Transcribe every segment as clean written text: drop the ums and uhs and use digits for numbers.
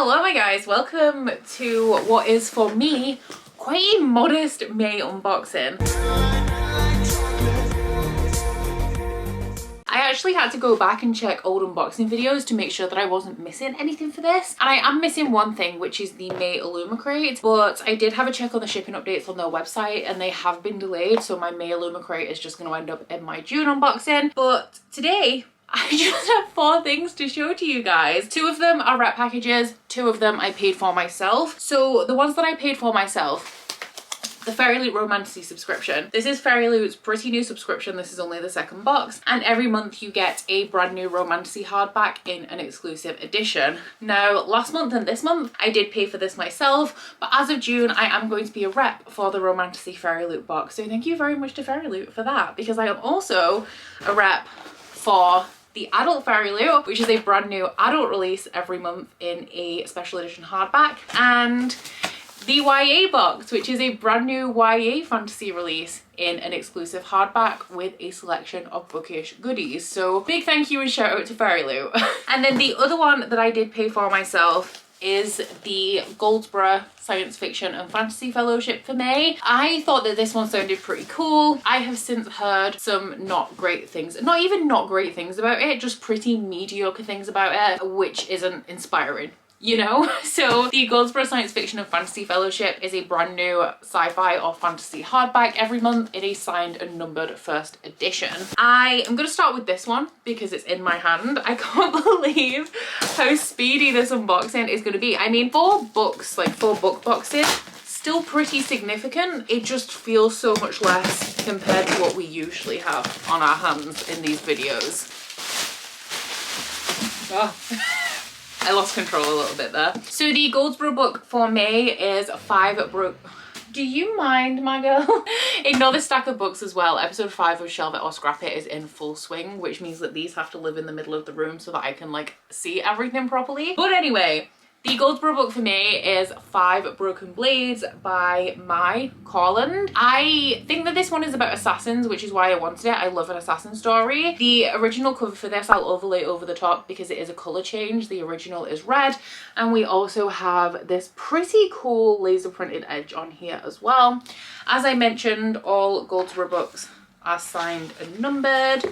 Hello my guys, welcome to what is for me quite a modest May unboxing. I actually had to go back and check old unboxing videos to make sure that I wasn't missing anything for this. And I am missing one thing, which is the May Illumicrate, but I did have a check on the shipping updates on their website and they have been delayed, so my May Illumicrate is just going to end up in my June unboxing. But today, I just have 4 things to show to you guys. 2 of them are rep packages, 2 of them I paid for myself. So the ones that I paid for myself, the Fairyloot Romantasy subscription. This is Fairyloot's pretty new subscription. This is only the 2nd box. And every month you get a brand new Romantasy hardback in an exclusive edition. Now, last month and this month, I did pay for this myself, but as of June, I am going to be a rep for the Romantasy Fairyloot box. So thank you very much to Fairyloot for that, because I am also a rep for the adult Fairyloot, which is a brand new adult release every month in a special edition hardback, and the YA box, which is a brand new YA fantasy release in an exclusive hardback with a selection of Bookish goodies. So big thank you and shout out to Fairyloot. And then the other one that I did pay for myself is the GOLDSBORO Science Fiction and Fantasy Fellowship for May. I thought that this one sounded pretty cool. I have since heard some not great things, not even not great things about it, just pretty mediocre things about it, which isn't inspiring, you know? So the GOLDSBORO Science Fiction and Fantasy Fellowship is a brand new sci-fi or fantasy hardback every month in a signed and numbered 1st edition. I am going to start with this one because it's in my hand. I can't believe how speedy this unboxing is going to be. I mean, 4 books, like 4 book boxes, still pretty significant. It just feels so much less compared to what we usually have on our hands in these videos. Oh. I lost control a little bit there. So the GOLDSBORO book for May is 5 broke. Do you mind, my girl? Ignore the stack of books as well. Episode 5 of Shelve It or Scrap It is in full swing, which means that these have to live in the middle of the room so that I can like see everything properly. But anyway, the GOLDSBORO book for me is 5 Broken Blades by Mai Corland. I think that this one is about assassins, which is why I wanted it. I love an assassin story. The original cover for this I'll overlay over the top because it is a colour change. The original is red, and we also have this pretty cool laser printed edge on here as well. As I mentioned, all GOLDSBORO books are signed and numbered.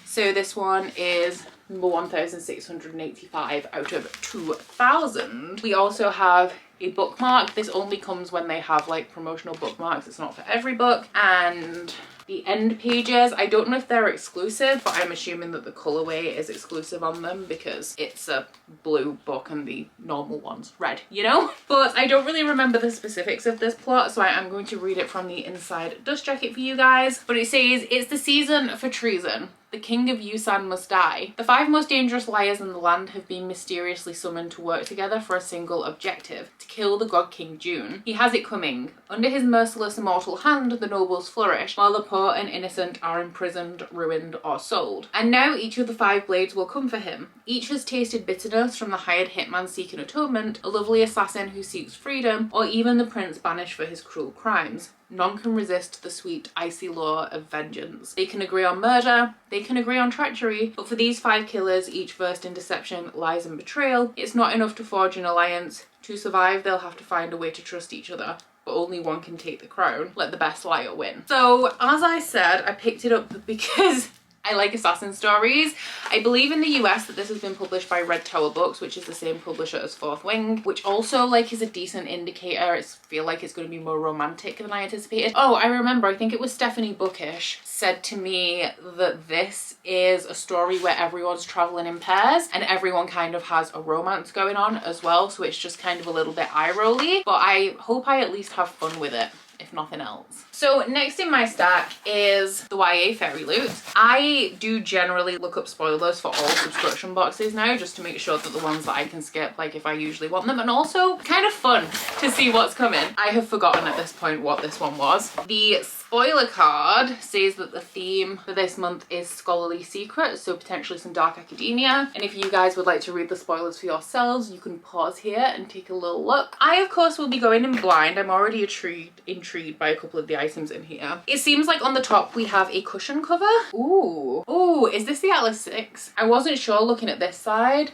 So this one is number 1685 out of 2000. We also have a bookmark. This only comes when they have like promotional bookmarks. It's not for every book. And the end pages, I don't know if they're exclusive, but I'm assuming that the colorway is exclusive on them because it's a blue book and the normal one's red, you know? But I don't really remember the specifics of this plot, so I am going to read it from the inside dust jacket for you guys. But it says, it's the season for treason. The king of Yusan must die. The 5 most dangerous liars in the land have been mysteriously summoned to work together for a single objective: to kill the god king June. He has it coming. Under his merciless immortal hand, the nobles flourish, while the poor and innocent are imprisoned, ruined, or sold. And now each of the 5 blades will come for him. Each has tasted bitterness, from the hired hitman seeking atonement, a lovely assassin who seeks freedom, or even the prince banished for his cruel crimes. None can resist the sweet, icy law of vengeance. They can agree on murder, they can agree on treachery, but for these 5 killers, each versed in deception, lies and betrayal, it's not enough to forge an alliance. To survive, they'll have to find a way to trust each other. But only one can take the crown. Let the best liar win. So, as I said, I picked it up because I like assassin stories. I believe in the US that this has been published by Red Tower Books, which is the same publisher as Fourth Wing, which also like is a decent indicator. I feel like it's going to be more romantic than I anticipated. Oh, I remember, I think it was Stephanie Bookish said to me that this is a story where everyone's traveling in pairs and everyone kind of has a romance going on as well, so it's just kind of a little bit eye-rolly, but I hope I at least have fun with it, if nothing else. So next in my stack is the YA Fairyloot. I do generally look up spoilers for all subscription boxes now, just to make sure that the ones that I can skip, like if I usually want them, and also kind of fun to see what's coming. I have forgotten at this point what this one was. The spoiler card says that the theme for this month is scholarly secrets, so potentially some dark academia. And if you guys would like to read the spoilers for yourselves, you can pause here and take a little look. I, of course, will be going in blind. I'm already intrigued by a couple of the items in here. It seems like on the top we have a cushion cover. Ooh. Ooh, is this the Atlas 6? I wasn't sure looking at this side,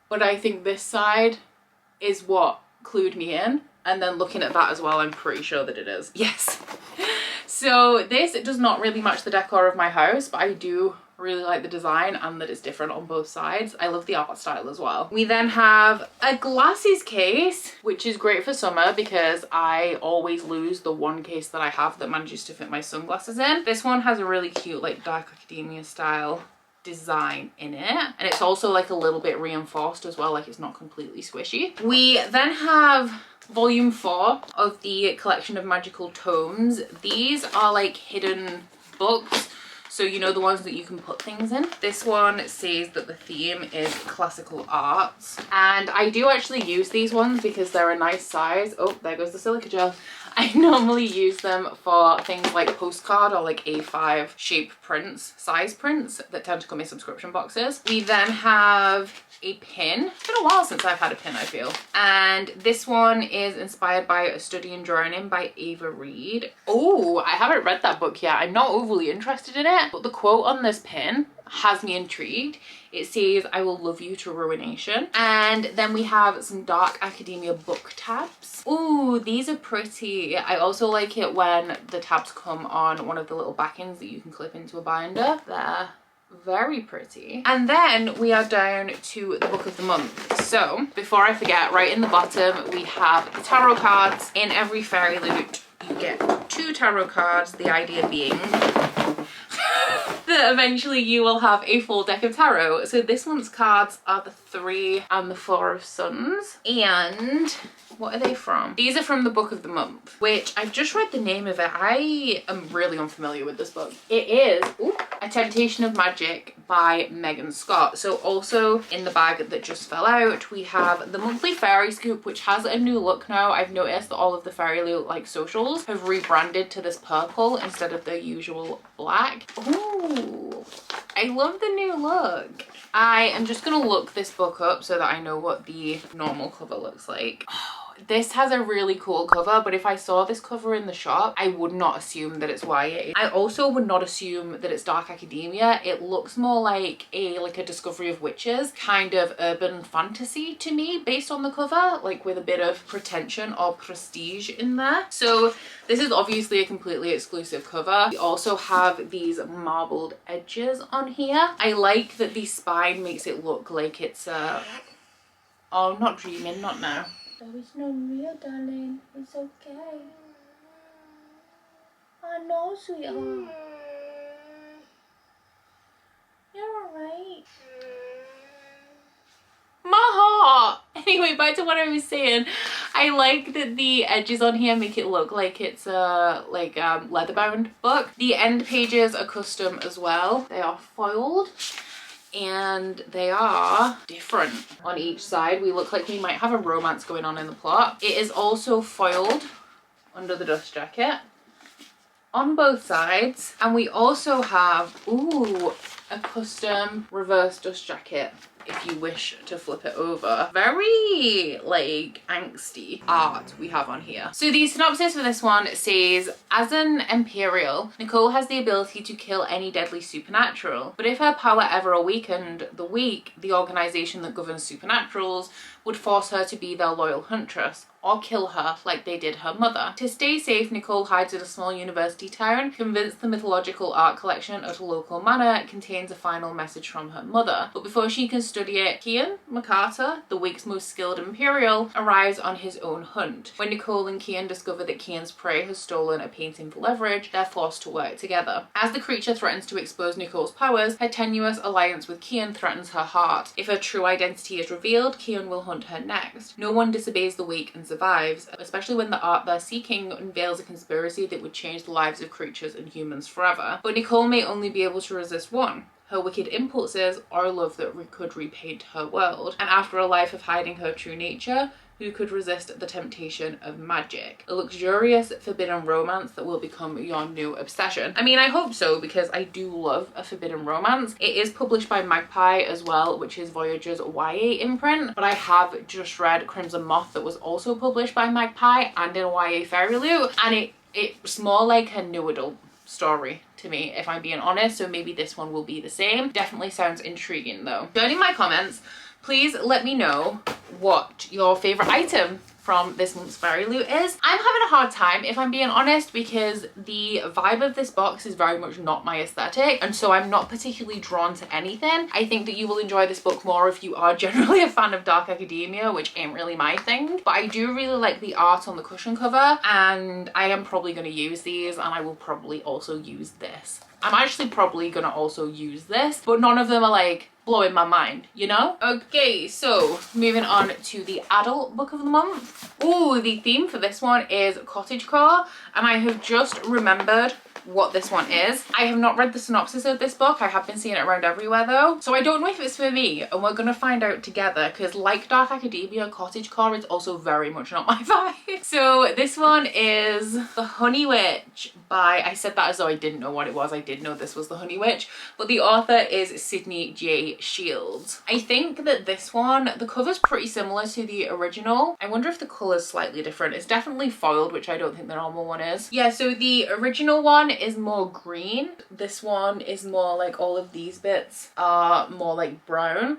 but I think this side is what clued me in. And then looking at that as well, I'm pretty sure that it is. Yes. So this does not really match the decor of my house, but I do really like the design and that it's different on both sides. I love the art style as well. We then have a glasses case, which is great for summer because I always lose the one case that I have that manages to fit my sunglasses in. This one has a really cute like dark academia style design in it, and it's also like a little bit reinforced as well, like it's not completely squishy. We then have volume 4 of the collection of magical tomes. These are like hidden books, so you know, the ones that you can put things in. This one says that the theme is classical arts, and I do actually use these ones because they're a nice size. Oh, there goes the silica gel. I normally use them for things like postcard or like A5 shape prints, size prints that tend to come in subscription boxes. We then have a pin. It's been a while since I've had a pin, I feel. And this one is inspired by A Study in Drawing In by Ava Reid. Oh, I haven't read that book yet. I'm not overly interested in it, but the quote on this pin has me intrigued. It says, "I will love you to ruination." And then we have some dark academia book tabs. Ooh, these are pretty. I also like it when the tabs come on one of the little backings that you can clip into a binder. They're very pretty. And then we are down to the book of the month. So before I forget, right in the bottom we have the tarot cards. In every Fairyloot you get 2 tarot cards, the idea being that eventually you will have a full deck of tarot. So this month's cards are the 3 and the 4 of Suns. And what are they from? These are from the book of the month, which I've just read the name of it. I am really unfamiliar with this book. It is A Temptation of Magic by Megan Scott. So also in the bag that just fell out, we have the monthly fairy scoop, which has a new look now. I've noticed that all of the Fairyloot like socials have rebranded to this purple instead of the usual black. Ooh, I love the new look. I am just gonna look this book up so that I know what the normal cover looks like. Oh, this has a really cool cover, but if I saw this cover in the shop, I would not assume that it's YA. I also would not assume that it's dark academia. It looks more like a discovery of witches, kind of urban fantasy to me based on the cover, like with a bit of pretension or prestige in there. So this is obviously a completely exclusive cover. We also have these marbled edges on here. I like that the spine makes it look like it's oh, not dreaming, not now. There is no real, darling. It's okay. I know, sweetheart. You're alright. My heart! Anyway, back to what I was saying. I like that the edges on here make it look like it's a leather bound book. The end pages are custom as well. They are foiled. And they are different on each side. We look like we might have a romance going on in the plot. It is also foiled under the dust jacket on both sides. And we also have, ooh, a custom reverse dust jacket if you wish to flip it over. Very like angsty art we have on here. So the synopsis for this one says, as an Imperial, Nicole has the ability to kill any deadly supernatural, but if her power ever awakened, the weak, the organization that governs supernaturals, would force her to be their loyal huntress or kill her like they did her mother. To stay safe, Nicole hides in a small university town, convinced the mythological art collection at a local manor contains a final message from her mother. But before she can study it, Kian McCarter, the week's most skilled Imperial, arrives on his own hunt. When Nicole and Kian discover that Kian's prey has stolen a painting for leverage, they're forced to work together. As the creature threatens to expose Nicole's powers, her tenuous alliance with Kian threatens her heart. If her true identity is revealed, Kian will hunt her next. No one disobeys the weak and survives, especially when the art they're seeking unveils a conspiracy that would change the lives of creatures and humans forever. But Nicole may only be able to resist one: her wicked impulses or love that could repaint her world. And after a life of hiding her true nature, who could resist the temptation of magic? A luxurious, forbidden romance that will become your new obsession. I mean, I hope so, because I do love a forbidden romance. It is published by Magpie as well, which is Voyager's YA imprint, but I have just read Crimson Moth that was also published by Magpie and in YA Fairyloot, and it's more like a new adult story to me, if I'm being honest, so maybe this one will be the same. Definitely sounds intriguing though. Down in my comments, Please let me know what your favorite item from this month's Fairyloot is. I'm having a hard time, if I'm being honest, because the vibe of this box is very much not my aesthetic, and so I'm not particularly drawn to anything. I think that you will enjoy this book more if you are generally a fan of dark academia, which ain't really my thing, but I do really like the art on the cushion cover, and I am probably going to use these, and I will probably also use this. I'm actually probably gonna also use this, but none of them are like blowing my mind, you know? Okay, so moving on to the adult book of the month. Oh, the theme for this one is cottagecore, and I have just remembered what this one is. I have not read the synopsis of this book. I have been seeing it around everywhere though, so I don't know if it's for me, and we're gonna find out together, because like dark academia, cottagecore is also very much not my vibe. So this one is The Honey Witch by, I said that as though I didn't know what it was. I did know this was The Honey Witch, but the author is Sydney J. Shields. I think that this one, the cover's pretty similar to the original. I wonder if the colour's slightly different. It's definitely foiled, which I don't think the normal one is. Yeah, so the original one is more green. This one is more like, all of these bits are more like brown,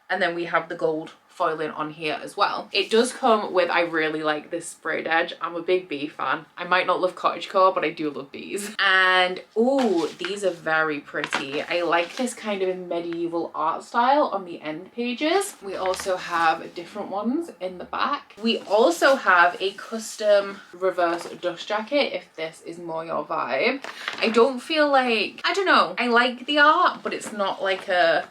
and then we have the gold foiling on here as well. It does come with, I really like this sprayed edge. I'm a big bee fan. I might not love cottagecore, but I do love bees. And oh, these are very pretty. I like this kind of medieval art style on the end pages. We also have different ones in the back. We also have a custom reverse dust jacket, if this is more your vibe. I don't feel like, I don't know, I like the art, but it's not like a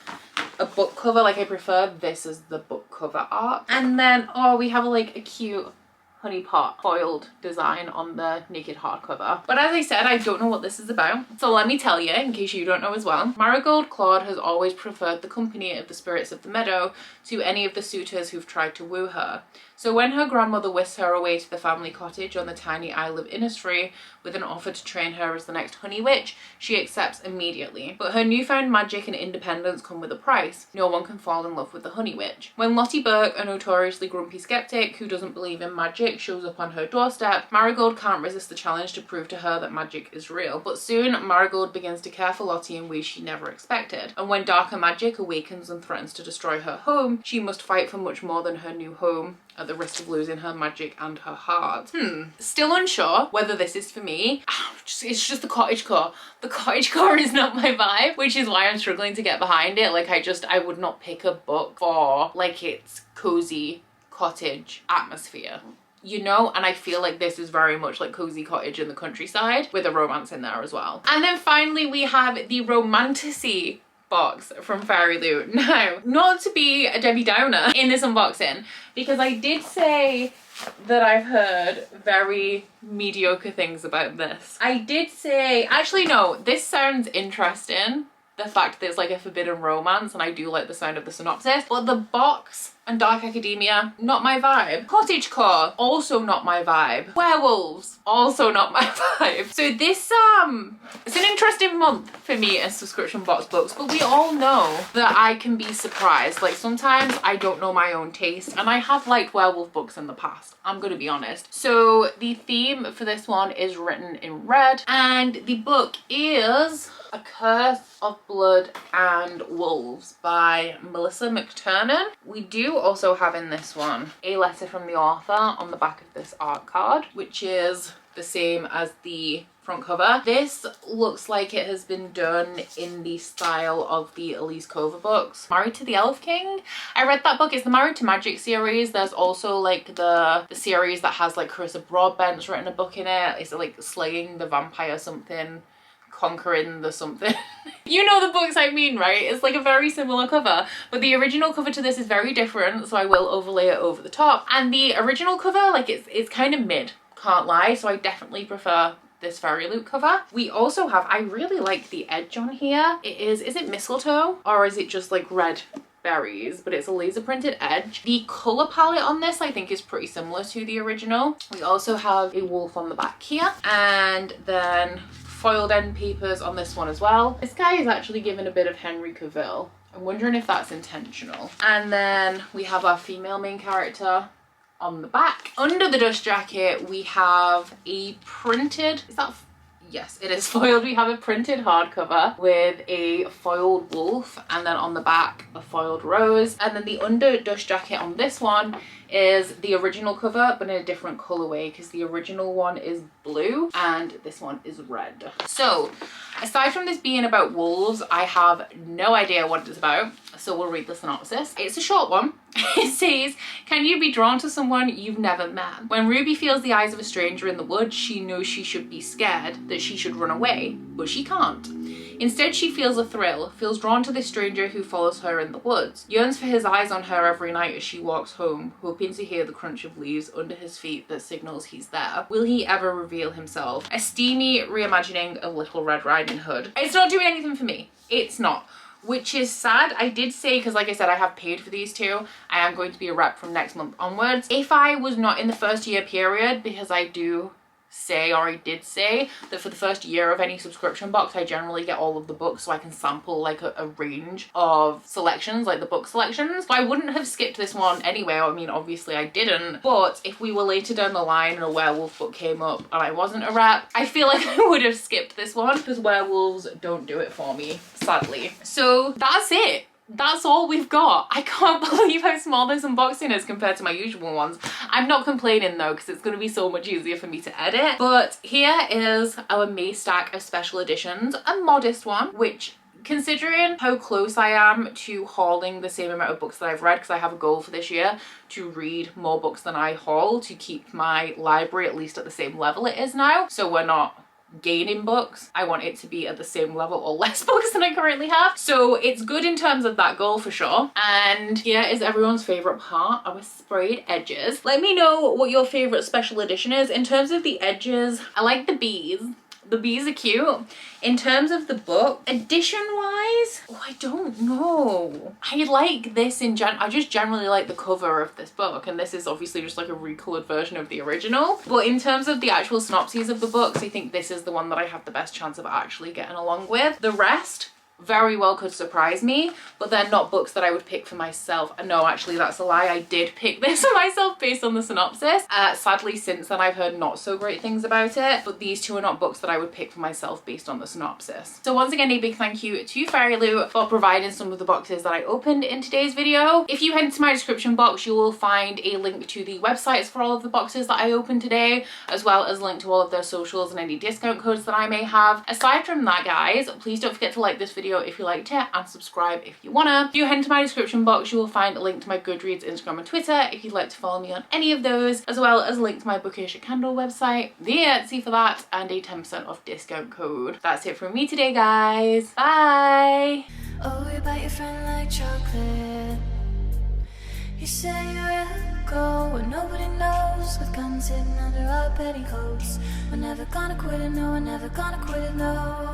book cover. Like, I prefer this as the book cover art. And then, oh, we have like a cute honey pot foiled design on the naked hardcover. But as I said, I don't know what this is about, so let me tell you in case you don't know as well. Marigold Claude has always preferred the company of the spirits of the meadow to any of the suitors who've tried to woo her. So when her grandmother whisks her away to the family cottage on the tiny Isle of Innisfree with an offer to train her as the next Honey Witch, she accepts immediately. But her newfound magic and independence come with a price. No one can fall in love with the Honey Witch. When Lottie Burke, a notoriously grumpy skeptic who doesn't believe in magic, shows up on her doorstep, Marigold can't resist the challenge to prove to her that magic is real. But soon, Marigold begins to care for Lottie in ways she never expected. And when darker magic awakens and threatens to destroy her home, she must fight for much more than her new home, at the risk of losing her magic and her heart. Still unsure whether this is for me. It's just the cottagecore. The cottagecore is not my vibe, which is why I'm struggling to get behind it. Like, I would not pick a book for like its cozy cottage atmosphere, you know? And I feel like this is very much like cozy cottage in the countryside with a romance in there as well. And then finally we have the Romantasy box from Fairyloot. Now, not to be a Debbie Downer in this unboxing, because I did say that I've heard very mediocre things about this. I did say, actually no, this sounds interesting. The fact that it's like a forbidden romance, and I do like the sound of the synopsis, but the box and dark academia, not my vibe. Cottagecore, also not my vibe. Werewolves, also not my vibe. So this, it's an interesting month for me in subscription box books, but we all know that I can be surprised. Like, sometimes I don't know my own taste, and I have liked werewolf books in the past, I'm gonna be honest. So the theme for this one is written in red, and the book is A Curse of Blood and Wolves by Melissa McTernan. We do also have in this one a letter from the author on the back of this art card, which is the same as the front cover. This looks like it has been done in the style of the Elise Cover books. Married to the Elf King. I read that book. It's the Married to Magic series. There's also like the series that has like Carissa Broadbent's written a book in it. It's like Slaying the Vampire something, Conquering the something. You know the books I mean, right? It's like a very similar cover, but the original cover to this is very different, so I will overlay it over the top. And the original cover, like, it's kind of mid, can't lie, so I definitely prefer this Fairyloot cover. We also have, I really like the edge on here. Is it mistletoe or is it just like red berries? But it's a laser printed edge. The color palette on this I think is pretty similar to the original. We also have a wolf on the back here, and then foiled end papers on this one as well. This guy is actually given a bit of Henry Cavill. I'm wondering if that's intentional. And then we have our female main character on the back. Under the dust jacket we have a printed, Yes, it is foiled. We have a printed hardcover with a foiled wolf, and then on the back a foiled rose, and then the under dust jacket on this one is the original cover but in a different colorway, because the original one is blue and this one is red. So aside from this being about wolves, I have no idea what it's about, so we'll read the synopsis. It's a short one. It says, can you be drawn to someone you've never met? When Ruby feels the eyes of a stranger in the woods, she knows she should be scared, that she should run away, but she can't. Instead, she feels a thrill, feels drawn to this stranger who follows her in the woods, yearns for his eyes on her every night as she walks home, hoping to hear the crunch of leaves under his feet that signals he's there. Will he ever reveal himself? A steamy reimagining of Little Red Riding Hood. It's not doing anything for me. It's not. Which is sad. I did say, because like I said, I have paid for these two. I am going to be a rep from next month onwards. If I was not in the first year period, because I do say, or I did say, that for the first year of any subscription box I generally get all of the books so I can sample like a range of selections, like the book selections. So I wouldn't have skipped this one anyway. I mean, obviously I didn't, but if we were later down the line and a werewolf book came up and I wasn't a rep, I feel like I would have skipped this one, because werewolves don't do it for me, sadly. So that's it. That's all we've got. I can't believe how small this unboxing is compared to my usual ones. I'm not complaining though, because it's going to be so much easier for me to edit. But here is our May stack of special editions, a modest one, which, considering how close I am to hauling the same amount of books that I've read, because I have a goal for this year to read more books than I haul to keep my library at least at the same level it is now, so we're not gaining books. I want it to be at the same level or less books than I currently have. So it's good in terms of that goal for sure. And here is everyone's favorite part, our sprayed edges. Let me know what your favorite special edition is. In terms of the edges, I like the bees. The bees are cute. In terms of the book, edition-wise, oh, I don't know. I like this in I just generally like the cover of this book, and this is obviously just like a recolored version of the original. But in terms of the actual synopses of the books, I think this is the one that I have the best chance of actually getting along with. The rest very well could surprise me, but they're not books that I would pick for myself. No, actually that's a lie. I did pick this for myself based on the synopsis. Sadly, since then I've heard not so great things about it, but these two are not books that I would pick for myself based on the synopsis. So once again, a big thank you to Fairyloot for providing some of the boxes that I opened in today's video. If you head into my description box, you will find a link to the websites for all of the boxes that I opened today, as well as a link to all of their socials and any discount codes that I may have. Aside from that, guys, please don't forget to like this video if you liked it, and subscribe if you wanna. If you head into my description box, you will find a link to my Goodreads, Instagram and Twitter if you'd like to follow me on any of those, as well as a link to my Bookish Kindle website, the Etsy for that, and a 10% off discount code. That's it from me today, guys. Bye! Oh, you bite your friend like chocolate. You say you'll go when nobody knows, with guns hidden under our petticoats. We're never gonna quit it, no, we're never gonna quit it, no.